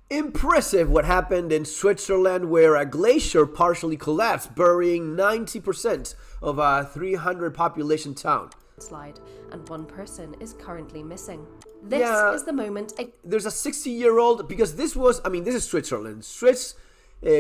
Impressive what happened in Switzerland, where a glacier partially collapsed, burying 90% of a 300 population town. Slide, and one person is currently missing. This is the moment. There's a 60-year-old, because this is Switzerland. Swiss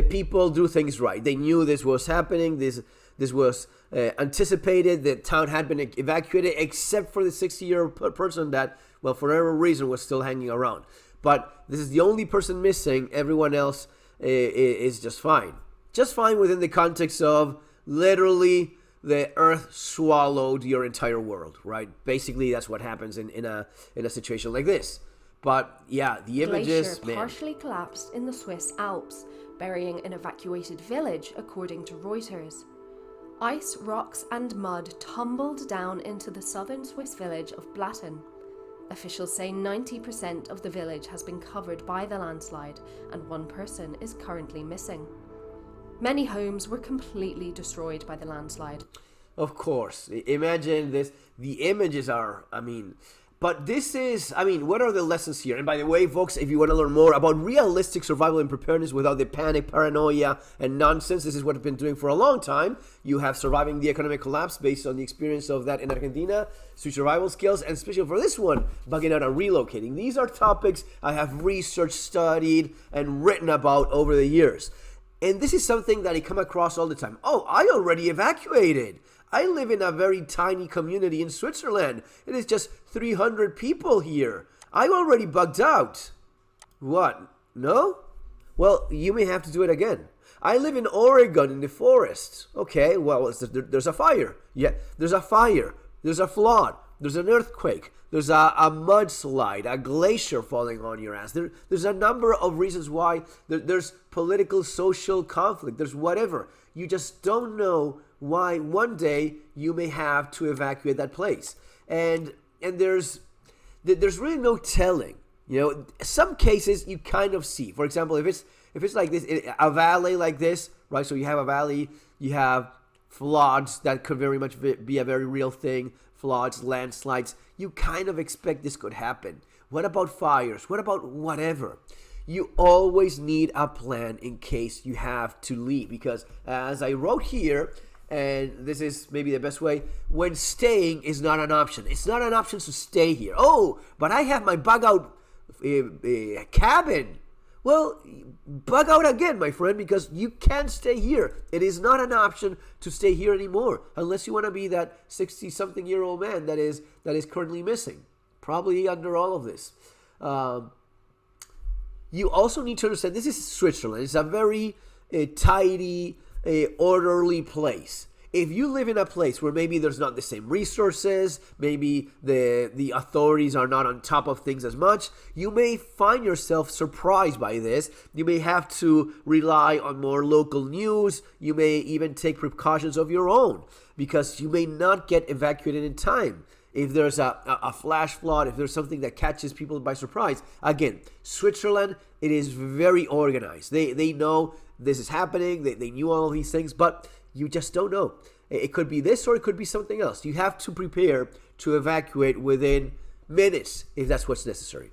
people do things right. They knew this was happening. This was anticipated. The town had been evacuated, except for the 60-year-old person that, well, for whatever reason, was still hanging around. But this is the only person missing. Everyone else is just fine. Just fine within the context of literally the earth swallowed your entire world, right? Basically, that's what happens in a situation like this. But yeah, the images, glacier partially collapsed in the Swiss Alps, burying an evacuated village, according to Reuters. Ice, rocks, and mud tumbled down into the southern Swiss village of Blatten. Officials say 90% of the village has been covered by the landslide, and one person is currently missing. Many homes were completely destroyed by the landslide. Of course. Imagine this. The images are, but this is, what are the lessons here? And by the way, folks, if you want to learn more about realistic survival and preparedness without the panic, paranoia, and nonsense, this is what I've been doing for a long time. You have Surviving the Economic Collapse based on the experience of that in Argentina, survival skills, and especially for this one, bugging out and relocating. These are topics I have researched, studied, and written about over the years. And this is something that I come across all the time. Oh, I already evacuated. I live in a very tiny community in Switzerland. It is just 300 people here. I'm already bugged out. What? No? Well, you may have to do it again. I live in Oregon in the forest. Okay, well, there's a fire. Yeah, there's a fire. There's a flood. There's an earthquake. There's a mudslide, a glacier falling on your ass. There's a number of reasons why. There's political, social conflict. There's whatever. You just don't know why one day you may have to evacuate that place. And there's really no telling. Some cases you kind of see. For example, if it's like this, a valley like this, right? So you have a valley, you have floods that could very much be a very real thing. Floods, landslides, you kind of expect this could happen. What about fires? What about whatever? You always need a plan in case you have to leave, because as I wrote here, and this is maybe the best way, when staying is not an option. It's not an option to stay here. Oh, but I have my bug out cabin. Well, bug out again, my friend, because you can't stay here. It is not an option to stay here anymore, unless you want to be that 60-something-year-old man that is currently missing, probably under all of this. You also need to understand this is Switzerland. It's a very tidy, orderly place. If you live in a place where maybe there's not the same resources, maybe the authorities are not on top of things as much, you may find yourself surprised by this. You may have to rely on more local news. You may even take precautions of your own, because you may not get evacuated in time. If there's a flash flood, if there's something that catches people by surprise. Again, Switzerland, it is very organized. They know this is happening. They knew all of these things, but you just don't know. It could be this or it could be something else. You have to prepare to evacuate within minutes if that's what's necessary.